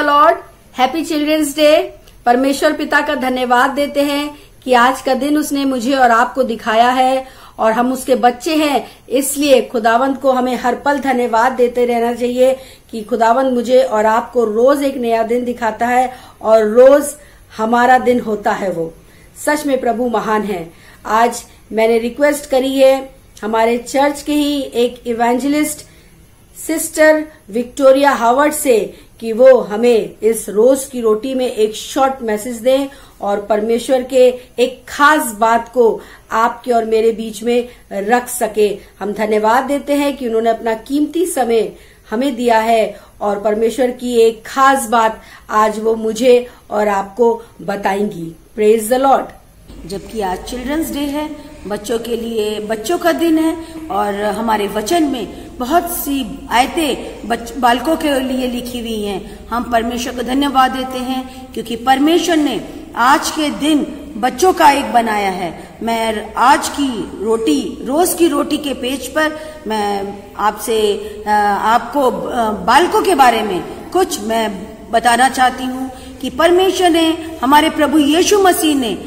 Lord. Happy children's day. परमेश्वर पिता का धन्यवाद देते हैं कि आज का दिन उसने मुझे और आपको दिखाया है और हम उसके बच्चे हैं, इसलिए खुदावंद को हमें हर पल धन्यवाद देते रहना चाहिए कि खुदावंद मुझे और आपको रोज एक नया दिन दिखाता है और रोज हमारा दिन होता है। वो सच में प्रभु महान है। आज मैंने रिक्वेस्ट करी है हमारे चर्च के ही एक इवेंजलिस्ट सिस्टर विक्टोरिया हावर्ड से कि वो हमें इस रोज की रोटी में एक शॉर्ट मैसेज दें और परमेश्वर के एक खास बात को आपके और मेरे बीच में रख सके। हम धन्यवाद देते हैं कि उन्होंने अपना कीमती समय हमें दिया है और परमेश्वर की एक खास बात आज वो मुझे और आपको बताएंगी। Praise the Lord. जबकि आज चिल्ड्रंस डे है, बच्चों के लिए बच्चों का दिन है और हमारे वचन में बहुत सी आयतें बालकों के लिए लिखी हुई हैं। हम परमेश्वर को धन्यवाद देते हैं क्योंकि परमेश्वर ने आज के दिन बच्चों का एक बनाया है। मैं आज की रोटी, रोज की रोटी के पेज पर मैं आपको बालकों के बारे में कुछ मैं बताना चाहती हूँ कि परमेश्वर ने, हमारे प्रभु यीशु मसीह ने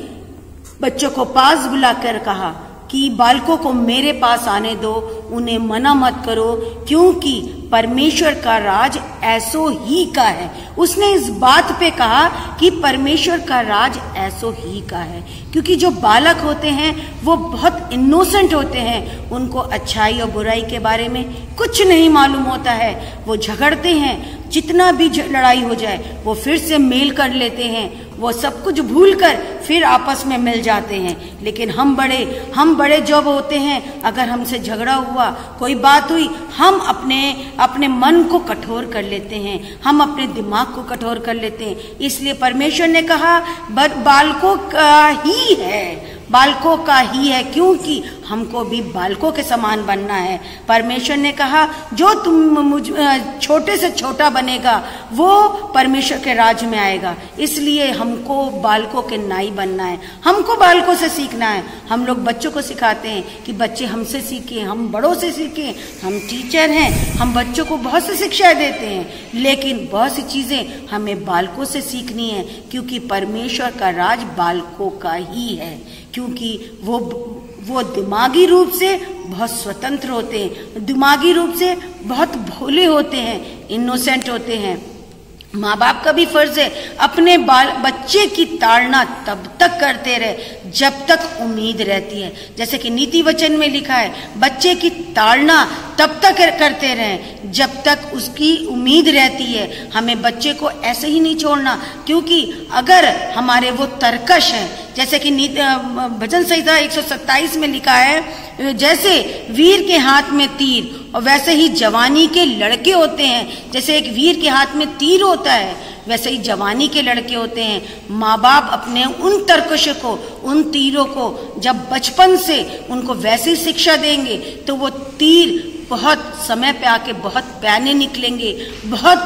बच्चों को पास बुलाकर कहा कि बालकों को मेरे पास आने दो, उन्हें मना मत करो, क्योंकि परमेश्वर का राज ऐसो ही का है। उसने इस बात पे कहा कि परमेश्वर का राज ऐसो ही का है, क्योंकि जो बालक होते हैं वो बहुत इनोसेंट होते हैं, उनको अच्छाई और बुराई के बारे में कुछ नहीं मालूम होता है। वो झगड़ते हैं, जितना भी लड़ाई हो जाए वो फिर से मेल कर लेते हैं, वो सब कुछ भूलकर फिर आपस में मिल जाते हैं। लेकिन हम बड़े जब होते हैं, अगर हमसे झगड़ा हुआ, कोई बात हुई, हम अपने मन को कठोर कर लेते हैं, हम अपने दिमाग को कठोर कर लेते हैं। इसलिए परमेश्वर ने कहा बालकों का ही है, बालकों का ही है, क्योंकि हमको भी बालकों के समान बनना है। परमेश्वर ने कहा जो छोटे से छोटा बनेगा वो परमेश्वर के राज में आएगा। इसलिए हमको बालकों के नाई बनना है, हमको बालकों से सीखना है। हम लोग बच्चों को सिखाते हैं कि बच्चे हमसे सीखें, हम बड़ों से सीखें, हम टीचर हैं, हम बच्चों को बहुत सी शिक्षाएं देते हैं, लेकिन बहुत सी चीजें हमें बालकों से सीखनी है, क्योंकि परमेश्वर का राज बालकों का ही है। क्योंकि वो दिमागी रूप से बहुत स्वतंत्र होते हैं, दिमागी रूप से बहुत भोले होते हैं, इनोसेंट होते हैं। माँ बाप का भी फर्ज है अपने बच्चे की ताड़ना तब तक करते रहे जब तक उम्मीद रहती है। जैसे कि नीति वचन में लिखा है, बच्चे की ताड़ना तब तक करते रहें जब तक उसकी उम्मीद रहती है। हमें बच्चे को ऐसे ही नहीं छोड़ना, क्योंकि अगर हमारे वो तरकश हैं, जैसे कि भजन संहिता 127 में लिखा है, जैसे वीर के हाथ में तीर और वैसे ही जवानी के लड़के होते हैं। जैसे एक वीर के हाथ में तीर होता है, वैसे ही जवानी के लड़के होते हैं। माँ बाप अपने उन तरकश को, उन तीरों को जब बचपन से उनको वैसी शिक्षा देंगे तो वो तीर बहुत समय पे आके बहुत प्याने निकलेंगे, बहुत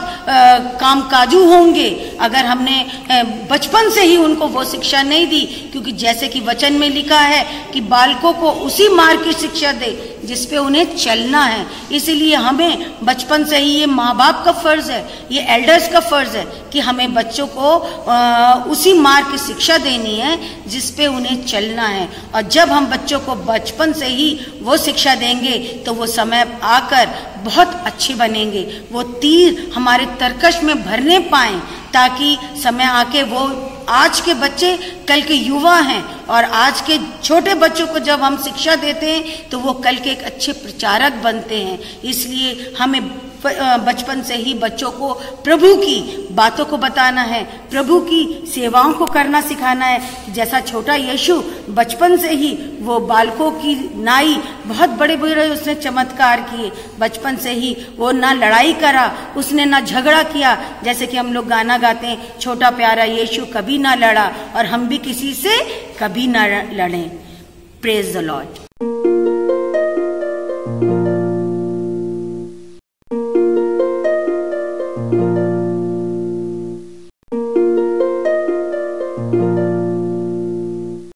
कामकाजू होंगे। अगर हमने बचपन से ही उनको वो शिक्षा नहीं दी, क्योंकि जैसे कि वचन में लिखा है कि बालकों को उसी मार्ग की शिक्षा दे जिस पे उन्हें चलना है। इसीलिए हमें बचपन से ही, ये माँ बाप का फर्ज है, ये एल्डर्स का फर्ज है कि हमें बच्चों को उसी मार्ग की शिक्षा देनी है जिस पे उन्हें चलना है। और जब हम बच्चों को बचपन से ही वो शिक्षा देंगे तो वो समय आकर बहुत अच्छे बनेंगे, वो तीर हमारे तरकश में भरने पाएं, ताकि समय आके वो, आज के बच्चे कल के युवा हैं और आज के छोटे बच्चों को जब हम शिक्षा देते हैं तो वो कल के एक अच्छे प्रचारक बनते हैं। इसलिए हमें बचपन से ही बच्चों को प्रभु की बातों को बताना है, प्रभु की सेवाओं को करना सिखाना है। जैसा छोटा यीशु बचपन से ही वो बालकों की नाई, बहुत बड़े बड़े उसने चमत्कार किए, बचपन से ही वो ना लड़ाई करा, उसने ना झगड़ा किया। जैसे कि हम लोग गाना गाते हैं, छोटा प्यारा यीशु कभी ना लड़ा, और हम भी किसी से कभी ना लड़ें। Praise the Lord.